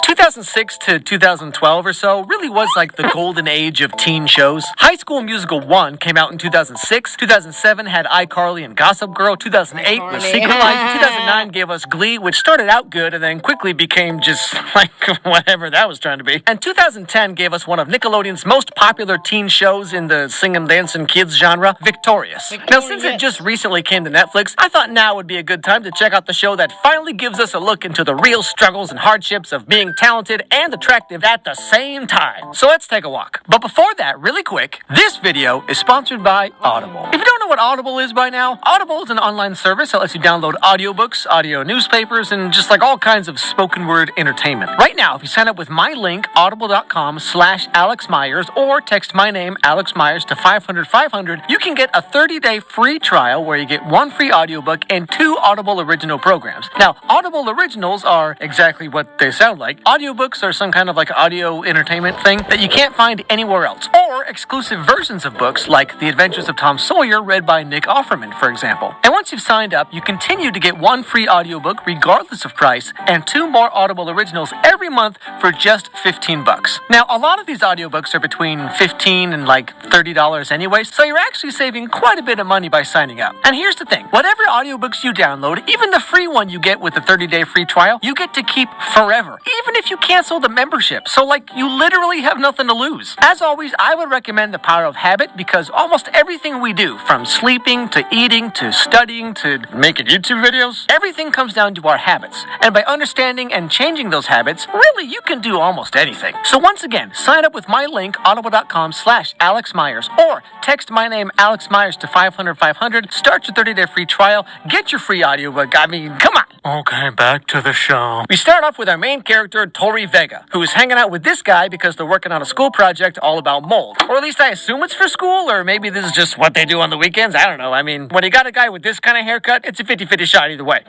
2006 to 2012 or so really was like the golden age of teen shows. High School Musical 1 came out in 2006. 2007 had iCarly and Gossip Girl. 2008 was Secret Life. 2009 gave us Glee, which started out good and then quickly became just like whatever that was trying to be. And 2010 gave us one of Nickelodeon's most popular teen shows in the singing, dancing kids genre, Victorious. Now, since it just recently came to Netflix, I thought now would be a good time to check out the show that finally gives us a look into the real struggles and hardships of being talented and attractive at the same time. So let's take a walk. But before that, really quick, this video is sponsored by Audible. If you don't know what Audible is by now, Audible is an online service that lets you download audiobooks, audio newspapers, and just like all kinds of spoken word entertainment. Right now, if you sign up with my link, audible.com/Alex Myers, or text my name, Alex Myers, to 500-500, you can get a 30-day free trial where you get one free audiobook and 2 Audible original programs. Now, Audible originals are exactly what they sound like. Audiobooks are some kind of like audio entertainment thing that you can't find anywhere else. Or exclusive versions of books like The Adventures of Tom Sawyer read by Nick Offerman, for example. And once you've signed up, you continue to get one free audiobook regardless of price and 2 more Audible originals every month for just $15. Now, a lot of these audiobooks are between $15 and like $30 anyway, so you're actually saving quite a bit of money by signing up. And here's the thing, whatever audiobooks you download, even the free one you get with the 30-day free trial, you get to keep forever, even if you cancel the membership. So like, you literally have nothing to lose. As always, I would recommend The Power of Habit because almost everything we do, from sleeping to eating to studying to making YouTube videos, everything comes down to our habits. And by understanding and changing those habits, really you can do almost anything. So once again, sign up with my link, audible.com/Alex Myers, or text my name, Alex Myers, to 500-500, start your 30-day free trial, get your free audiobook. I mean, come on. Okay, back to the show. We start off with our main character, Tori Vega, who is hanging out with this guy because they're working on a school project all about mold. Or at least I assume it's for school, or maybe this is just what they do on the weekends. I don't know. I mean, when you got a guy with this kind of haircut, it's a 50-50 shot either way.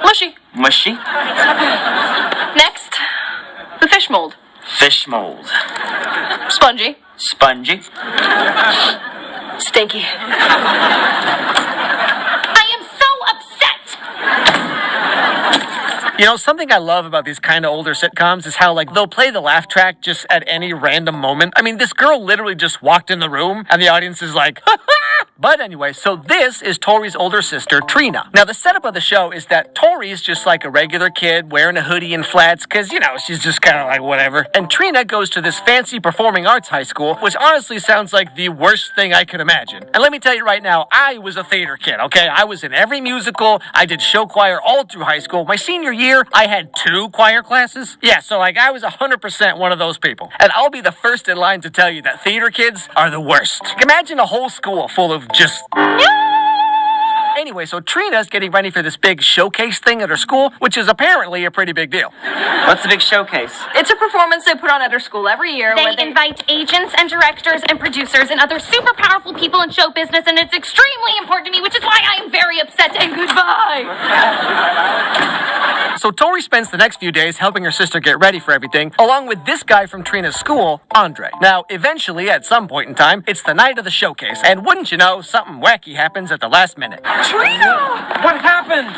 Mushy. Mushy? Next, the fish mold. Fish mold. Spongy. Spongy. Stinky. I am so upset! You know, something I love about these kind of older sitcoms is how, like, they'll play the laugh track just at any random moment. I mean, this girl literally just walked in the room, and the audience is like, ha ha! But anyway, so this is Tori's older sister, Trina. Now, the setup of the show is that Tori's just like a regular kid wearing a hoodie and flats because, you know, she's just kind of like whatever. And Trina goes to this fancy performing arts high school, which honestly sounds like the worst thing I could imagine. And let me tell you right now, I was a theater kid, okay? I was in every musical. I did show choir all through high school. My senior year, I had 2 choir classes. Yeah, so like I was 100% one of those people. And I'll be the first in line to tell you that theater kids are the worst. Imagine a whole school full of just... Anyway, so Trina's getting ready for this big showcase thing at her school, which is apparently a pretty big deal. What's the big showcase? It's a performance they put on at her school every year. They invite agents and directors and producers and other super powerful people in show business, and it's extremely important to me, which is why I am very upset and goodbye. So Tori spends the next few days helping her sister get ready for everything, along with this guy from Trina's school, Andre. Now, eventually, at some point in time, it's the night of the showcase, and wouldn't you know, something wacky happens at the last minute. Trina! What happened?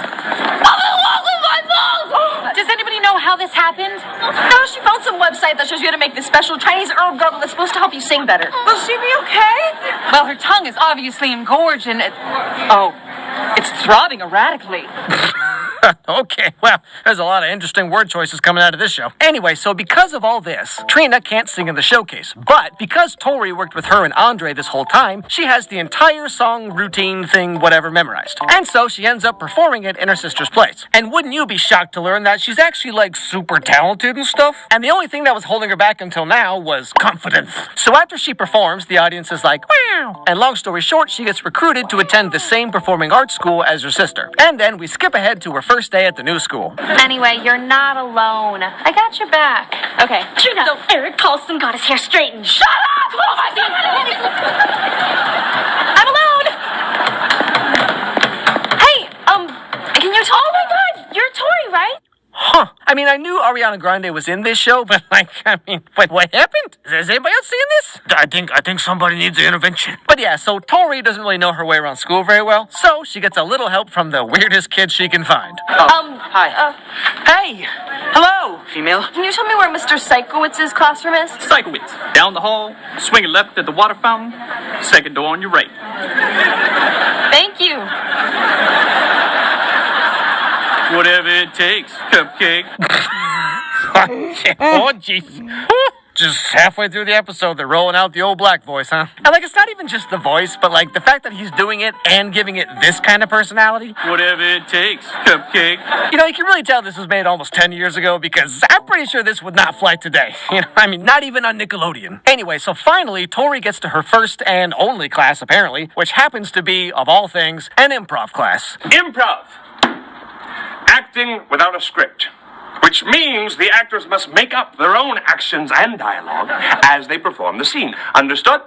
Does anybody know how this happened? No, she found some website that shows you how to make this special Chinese herb gargle that's supposed to help you sing better. Will she be okay? Well, her tongue is obviously engorged and it's throbbing erratically. Okay, well, there's a lot of interesting word choices coming out of this show. Anyway, so because of all this, Trina can't sing in the showcase. But because Tori worked with her and Andre this whole time, she has the entire song, routine, thing, whatever memorized. And so she ends up performing it in her sister's place. And wouldn't you be shocked to learn that she's actually, like, super talented and stuff? And the only thing that was holding her back until now was confidence. So after she performs, the audience is like, wow. And long story short, she gets recruited to attend the same performing arts school as her sister. And then we skip ahead to her first day at the new school. Anyway, you're not alone. I got your back. Okay. Trina, so Eric Paulson got his hair straightened. Shut up! Oh my God! I'm alone! Hey, can you talk? Oh my God, you're Tori, right? Huh. I mean, I knew Ariana Grande was in this show, but like, I mean, what happened? Has anybody else seen this? I think somebody needs an intervention. But yeah, so Tori doesn't really know her way around school very well, so she gets a little help from the weirdest kid she can find. Hi. Hey! Hello, female. Can you tell me where Mr. Siekowitz's classroom is? Sieckowitz. Down the hall, swing left at the water fountain, second door on your right. Thank you. Whatever it takes, cupcake. Oh, jeez. Just halfway through the episode, they're rolling out the old black voice, huh? And like, it's not even just the voice, but like the fact that he's doing it and giving it this kind of personality. Whatever it takes, cupcake. You know, you can really tell this was made almost 10 years ago because I'm pretty sure this would not fly today. You know, I mean, not even on Nickelodeon. Anyway, so finally, Tori gets to her first and only class, apparently, which happens to be, of all things, an improv class. Improv. Acting without a script. Which means the actors must make up their own actions and dialogue as they perform the scene. Understood?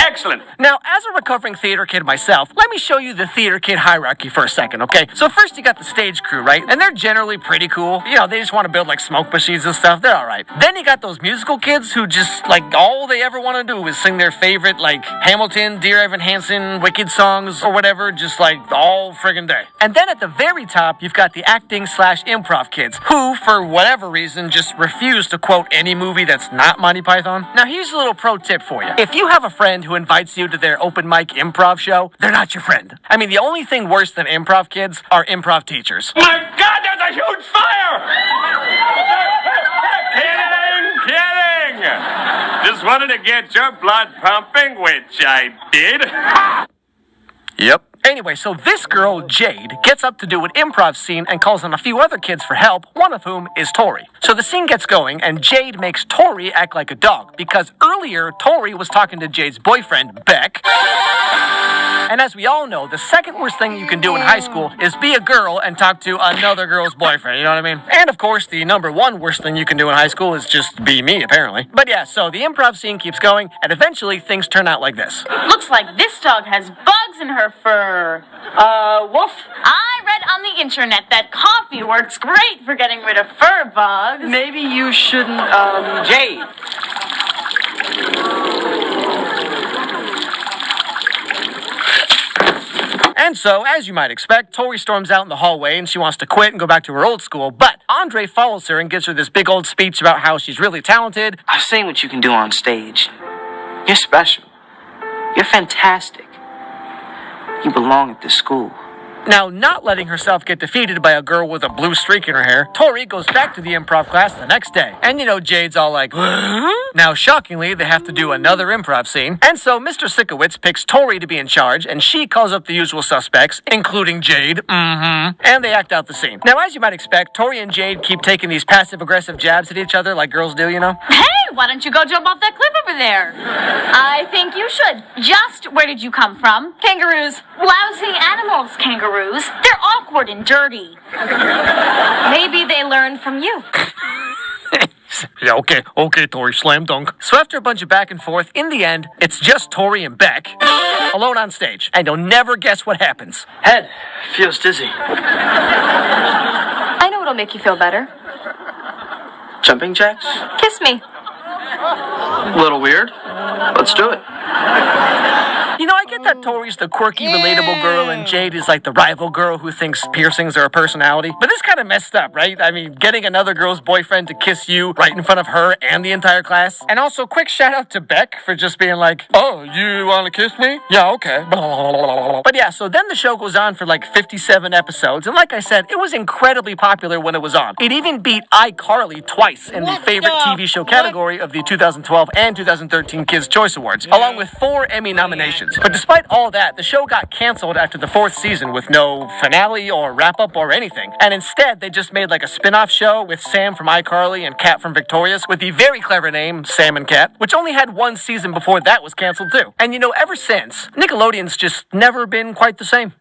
Excellent. Now, as a recovering theater kid myself, let me show you the theater kid hierarchy for a second, okay? So first you got the stage crew, right? And they're generally pretty cool. You know, they just want to build like smoke machines and stuff. They're all right. Then you got those musical kids who just like all they ever want to do is sing their favorite like Hamilton, Dear Evan Hansen, Wicked songs or whatever, just like all friggin' day. And then at the very top, you've got the acting/improv kids who, for whatever reason, just refuse to quote any movie that's not Monty Python. Now, here's a little pro tip for you. If you have a friend who invites you to their open mic improv show, they're not your friend. I mean, the only thing worse than improv kids are improv teachers. My God, there's a huge fire! Kidding! Just wanted to get your blood pumping, which I did. Yep. Anyway, so this girl, Jade, gets up to do an improv scene and calls on a few other kids for help, one of whom is Tori. So the scene gets going, and Jade makes Tori act like a dog, because earlier, Tori was talking to Jade's boyfriend, Beck. And as we all know, the second worst thing you can do in high school is be a girl and talk to another girl's boyfriend, you know what I mean? And of course, the number one worst thing you can do in high school is just be me, apparently. But yeah, so the improv scene keeps going, and eventually things turn out like this. Looks like this dog has bugs in her fur. Woof. I read on the internet that coffee works great for getting rid of fur bugs. Maybe you shouldn't, Jade. And so, as you might expect, Tori storms out in the hallway and she wants to quit and go back to her old school, but Andre follows her and gives her this big old speech about how she's really talented. I've seen what you can do on stage. You're special. You're fantastic. You belong at this school. Now, not letting herself get defeated by a girl with a blue streak in her hair, Tori goes back to the improv class the next day. And you know, Jade's all like, Now, shockingly, they have to do another improv scene. And so Mr. Siekowitz picks Tori to be in charge, and she calls up the usual suspects, including Jade. And they act out the scene. Now, as you might expect, Tori and Jade keep taking these passive-aggressive jabs at each other like girls do, you know? Hey, why don't you go jump off that cliff over there? I think you should. Just where did you come from? Kangaroos. Lousy animals, kangaroos. They're awkward and dirty. Maybe they learned from you. Yeah, okay, Tori, slam dunk. So after a bunch of back and forth, in the end, it's just Tori and Beck alone on stage. And you'll never guess what happens. Head feels dizzy. I know what'll make you feel better. Jumping jacks? Kiss me. A little weird. Let's do it. You know, I get that Tori's the quirky, relatable girl and Jade is like the rival girl who thinks piercings are a personality. But this kind of messed up, right? I mean, getting another girl's boyfriend to kiss you right in front of her and the entire class. And also, quick shout out to Beck for just being like, oh, you want to kiss me? Yeah, okay. But yeah, so then the show goes on for like 57 episodes. And like I said, it was incredibly popular when it was on. It even beat iCarly twice in the favorite TV show category of the 2012 and 2013 Kids' Choice Awards, along with 4 Emmy nominations. But despite all that, the show got canceled after the 4th season with no finale or wrap-up or anything. And instead, they just made like a spin-off show with Sam from iCarly and Kat from Victorious with the very clever name Sam and Kat, which only had 1 season before that was canceled too. And you know, ever since, Nickelodeon's just never been quite the same.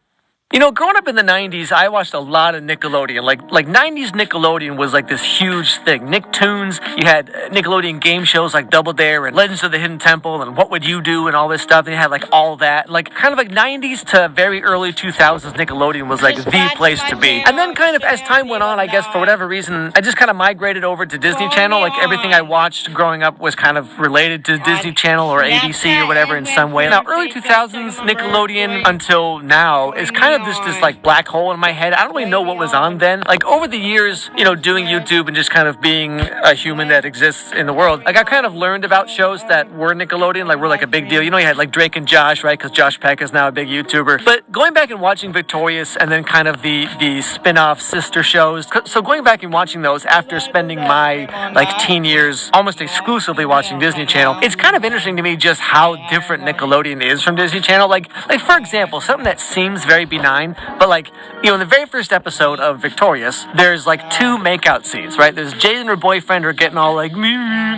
You know, growing up in the 90s, I watched a lot of Nickelodeon. Like 90s Nickelodeon was like this huge thing. Nicktoons, you had Nickelodeon game shows like Double Dare and Legends of the Hidden Temple and What Would You Do and all this stuff. They had like all that. Like kind of like 90s to very early 2000s Nickelodeon was like the place to be. And then kind of as time went on, I guess for whatever reason, I just kind of migrated over to Disney Channel. Like everything I watched growing up was kind of related to Disney Channel or ABC or whatever in some way. Now, early 2000s Nickelodeon until now is kind of this like black hole in my head. I don't really know what was on then. Like over the years, you know, doing YouTube and just kind of being a human that exists in the world, like I kind of learned about shows that were Nickelodeon, like were like a big deal. You know, you had like Drake and Josh, right? Because Josh Peck is now a big YouTuber. But going back and watching Victorious and then kind of the spin-off sister shows. So going back and watching those after spending my like teen years almost exclusively watching Disney Channel, it's kind of interesting to me just how different Nickelodeon is from Disney Channel. Like for example, something that seems very benign, but like, you know, in the very first episode of Victorious, there's like two makeout scenes, right? There's Jade and her boyfriend are getting all like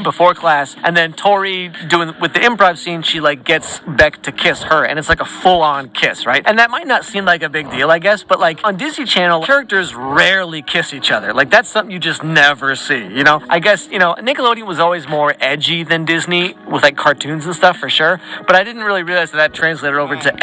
before class, and then Tori doing with the improv scene, she like gets Beck to kiss her, and it's like a full-on kiss, right? And that might not seem like a big deal, I guess, but like on Disney Channel, characters rarely kiss each other. Like that's something you just never see, you know? I guess, you know, Nickelodeon was always more edgy than Disney with like cartoons and stuff for sure, but I didn't really realize that translated over to